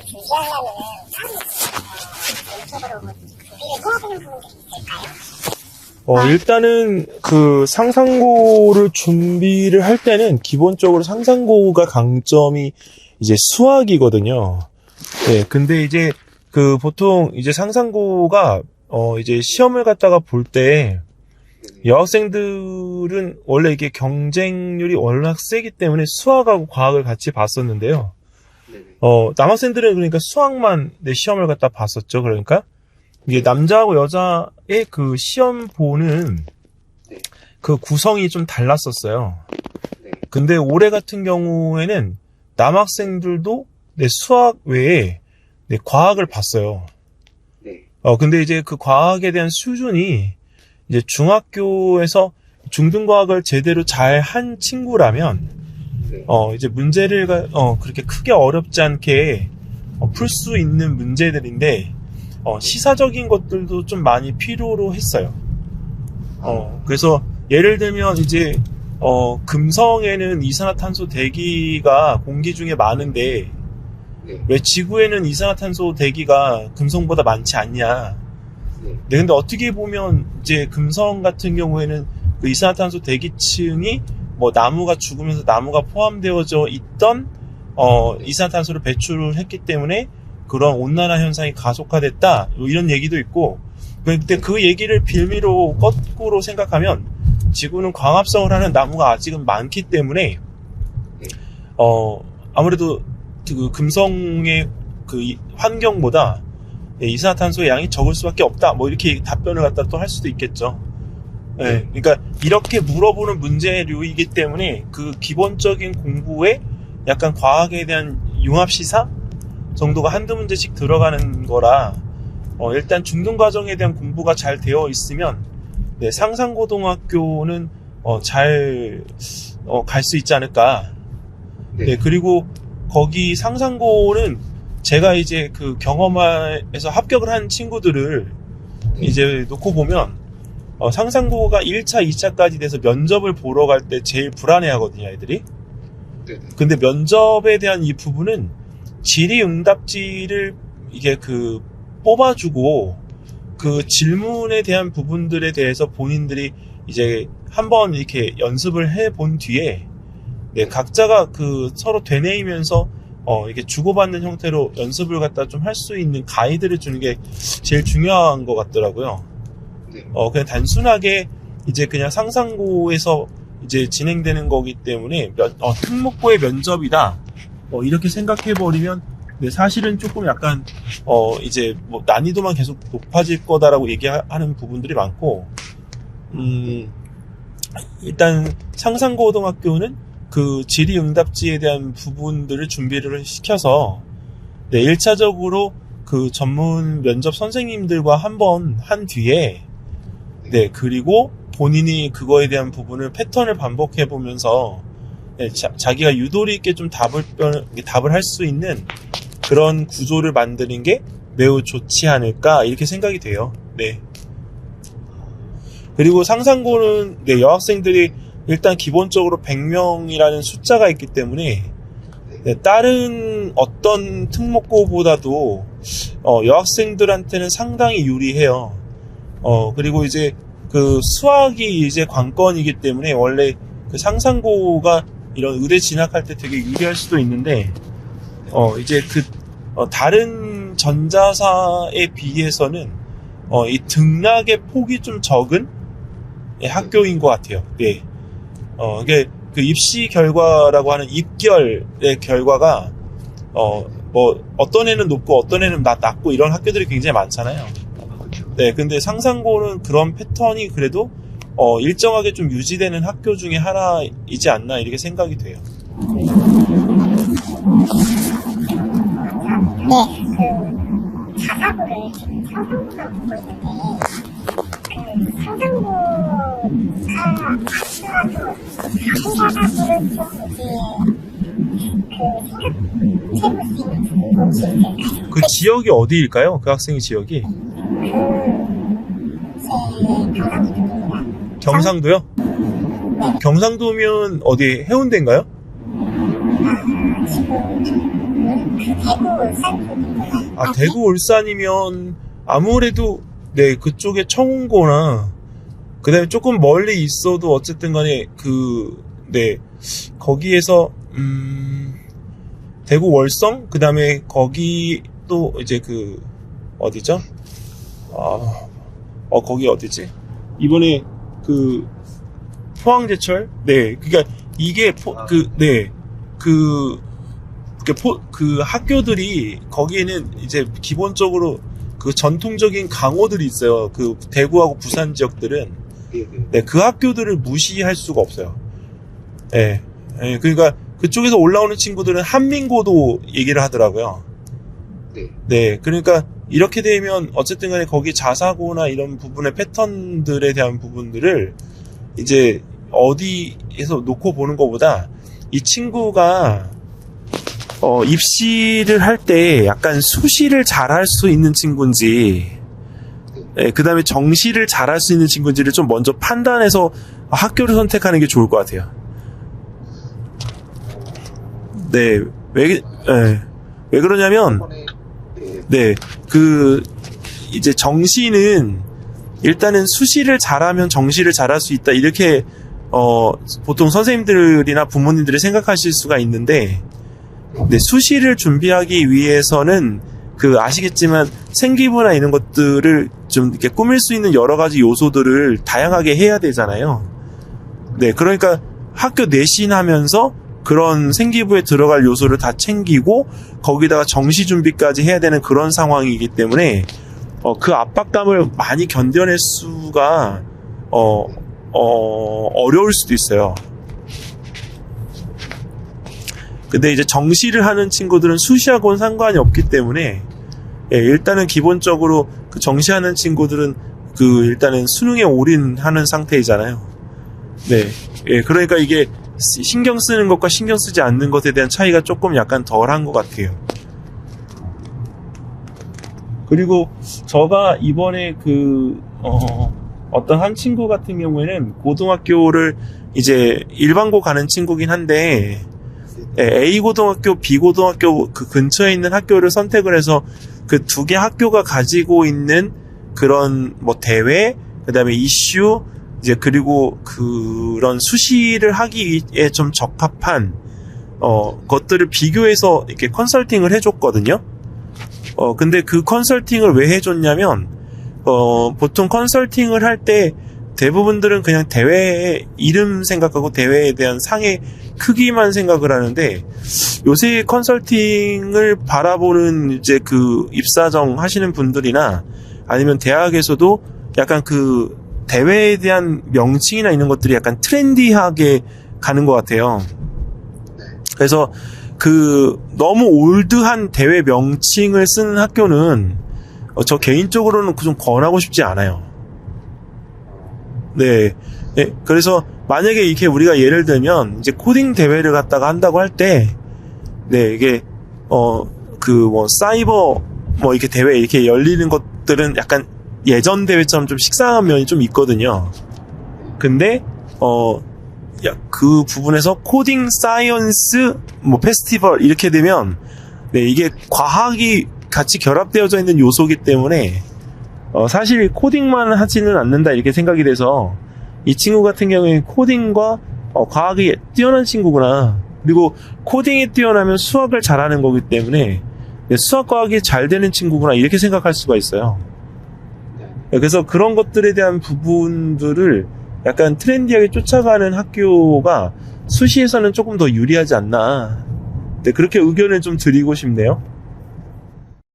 준비하려면은 전적으로 뭐 준비를 해야 되는 부분들이 있을까요? 일단은 그 상상고를 준비를 할 때는 기본적으로 상상고가 강점이 이제 수학이거든요. 네, 근데 이제 그 보통 이제 상상고가 이제 시험을 갖다가 볼 때 여학생들은 원래 이게 경쟁률이 워낙 세기 때문에 수학하고 과학을 같이 봤었는데요. 남학생들은 그러니까 수학만 시험을 갖다 봤었죠. 그러니까 이게 남자하고 여자의 그 시험 보는 그 구성이 좀 달랐었어요. 근데 올해 같은 경우에는 남학생들도 수학 외에 과학을 봤어요. 근데 이제 그 과학에 대한 수준이 이제 중학교에서 중등과학을 제대로 잘 한 친구라면 이제 문제를 그렇게 크게 어렵지 않게 풀 수 있는 문제들인데 시사적인 것들도 좀 많이 필요로 했어요. 그래서 예를 들면 이제 금성에는 이산화탄소 대기가 공기 중에 많은데 왜 지구에는 이산화탄소 대기가 금성보다 많지 않냐? 네, 근데 어떻게 보면 이제 금성 같은 경우에는 그 이산화탄소 대기층이 뭐 나무가 죽으면서 나무가 포함되어져 있던 이산화탄소를 배출을 했기 때문에 그런 온난화 현상이 가속화됐다 이런 얘기도 있고, 근데 그 얘기를 빌미로 거꾸로 생각하면 지구는 광합성을 하는 나무가 아직은 많기 때문에 아무래도 그 금성의 그 환경보다 이산화탄소의 양이 적을 수밖에 없다 뭐 이렇게 답변을 갖다 또 할 수도 있겠죠. 네, 그러니까 이렇게 물어보는 문제류이기 때문에 그 기본적인 공부에 약간 과학에 대한 융합시사 정도가 한두 문제씩 들어가는 거라 일단 중등과정에 대한 공부가 잘 되어 있으면 상상고등학교는 잘 갈 수 있지 않을까. 네, 그리고 거기 상상고는 제가 이제 그 경험에서 합격을 한 친구들을 이제 놓고 보면 상상고가 1차, 2차까지 돼서 면접을 보러 갈 때 제일 불안해 하거든요, 애들이. 근데 면접에 대한 이 부분은 질의응답지를 이게 그 뽑아주고 그 질문에 대한 부분들에 대해서 본인들이 이제 한번 이렇게 연습을 해본 뒤에 각자가 그 서로 되뇌이면서 이게 주고받는 형태로 연습을 갖다 좀 할 수 있는 가이드를 주는 게 제일 중요한 것 같더라고요. 그냥 단순하게 이제 그냥 상상고에서 이제 진행되는 거기 때문에 특목고의 면접이다 이렇게 생각해버리면 사실은 조금 약간 이제 뭐 난이도만 계속 높아질 거다라고 얘기하는 부분들이 많고, 일단 상상고등학교는 그 질의응답지에 대한 부분들을 준비를 시켜서 1차적으로 그 전문 면접 선생님들과 한번 한 뒤에 그리고 본인이 그거에 대한 부분을 패턴을 반복해 보면서 자기가 유도리 있게 좀 답을 할 수 있는 그런 구조를 만드는 게 매우 좋지 않을까 이렇게 생각이 돼요. 그리고 상상고는 여학생들이 일단 기본적으로 100명이라는 숫자가 있기 때문에 다른 어떤 특목고보다도 여학생들한테는 상당히 유리해요. 그리고 이제 그 수학이 이제 관건이기 때문에 원래 그 상상고가 이런 의대 진학할 때 되게 유리할 수도 있는데 이제 그 다른 전자사에 비해서는 이 등락의 폭이 좀 적은 학교인 것 같아요. 이게 그 입시 결과라고 하는 입결의 결과가 뭐 어떤 애는 높고 어떤 애는 낮고 이런 학교들이 굉장히 많잖아요. 근데 상상고는 그런 패턴이 그래도 일정하게 좀 유지되는 학교 중에 하나이지 않나 이렇게 생각이 돼요. 자사고를 지금 상상고가 보고 있는데 상상고가 자사고를 좀 이제 생각해볼 수 있는 곳이 있을까요? 그 지역이 어디일까요? 그 학생의 지역이? 경상도요? 경상도면 어디 해운대인가요? 친구는 그 대구 울산 쪽이구나. 아, 대구 울산이면 아무래도 네, 그쪽에 청운고나 그다음에 조금 멀리 있어도 어쨌든 간에 네, 거기에서 대구 월성 그다음에 거기 또 이제 어디죠? 거기 어디지? 이번에 포항제철? 네, 그러니까 이게 학교들이 거기에는 이제 기본적으로 전통적인 강호들이 있어요. 대구하고 부산 지역들은 네, 그 학교들을 무시할 수가 없어요. 네, 네, 그러니까 그쪽에서 올라오는 친구들은 한민고도 얘기를 하더라고요. 네, 그러니까 이렇게 되면 어쨌든 간에 거기 자사고나 이런 부분의 패턴들에 대한 부분들을 이제 어디에서 놓고 보는 것보다 이 친구가 입시를 할 때 약간 수시를 잘할 수 있는 친구인지, 네, 그 다음에 정시를 잘할 수 있는 친구인지를 좀 먼저 판단해서 학교를 선택하는 게 좋을 것 같아요. 네, 왜 그러냐면, 네, 이제 정시는 일단은 수시를 잘하면 정시를 잘할 수 있다. 이렇게, 보통 선생님들이나 부모님들이 생각하실 수가 있는데, 네, 수시를 준비하기 위해서는 아시겠지만 생기부나 이런 것들을 좀 이렇게 꾸밀 수 있는 여러 가지 요소들을 다양하게 해야 되잖아요. 네, 그러니까 학교 내신하면서 그런 생기부에 들어갈 요소를 다 챙기고 거기다가 정시 준비까지 해야 되는 그런 상황이기 때문에 그 압박감을 많이 견뎌낼 수가 어려울 수도 있어요. 근데 이제 정시를 하는 친구들은 수시하고는 상관이 없기 때문에 일단은 기본적으로 정시하는 친구들은 일단은 수능에 올인하는 상태이잖아요. 네, 그러니까 이게 신경 쓰는 것과 신경 쓰지 않는 것에 대한 차이가 조금 약간 덜한 것 같아요. 그리고 제가 이번에 어떤 한 친구 같은 경우에는 고등학교를 이제 일반고 가는 친구긴 한데 A 고등학교, B 고등학교 근처에 있는 학교를 선택을 해서 두 개 학교가 가지고 있는 그런 대회, 그다음에 이슈, 이제 그리고 그런 수시를 하기에 좀 적합한 것들을 비교해서 이렇게 컨설팅을 해줬거든요. 근데 그 컨설팅을 왜 해줬냐면 보통 컨설팅을 할 때 대부분들은 그냥 대회 이름 생각하고 대회에 대한 상의 크기만 생각을 하는데 요새 컨설팅을 바라보는 이제 입사정 하시는 분들이나 아니면 대학에서도 약간 대회에 대한 명칭이나 이런 것들이 약간 트렌디하게 가는 것 같아요. 그래서 너무 올드한 대회 명칭을 쓰는 학교는 저 개인적으로는 좀 권하고 싶지 않아요. 네. 네. 그래서 만약에 이렇게 우리가 예를 들면 이제 코딩 대회를 갖다가 한다고 할 때, 네, 이게 사이버 이렇게 대회 이렇게 열리는 것들은 약간 예전 대회처럼 좀 식상한 면이 좀 있거든요. 근데 그 부분에서 코딩 사이언스 페스티벌 이렇게 되면 네, 이게 과학이 같이 결합되어져 있는 요소이기 때문에 사실 코딩만 하지는 않는다 이렇게 생각이 돼서 이 친구 같은 경우에 코딩과 과학이 뛰어난 친구구나. 그리고 코딩이 뛰어나면 수학을 잘하는 거기 때문에 수학 과학이 잘 되는 친구구나 이렇게 생각할 수가 있어요. 그래서 그런 것들에 대한 부분들을 약간 트렌디하게 쫓아가는 학교가 수시에서는 조금 더 유리하지 않나. 네, 그렇게 의견을 좀 드리고 싶네요.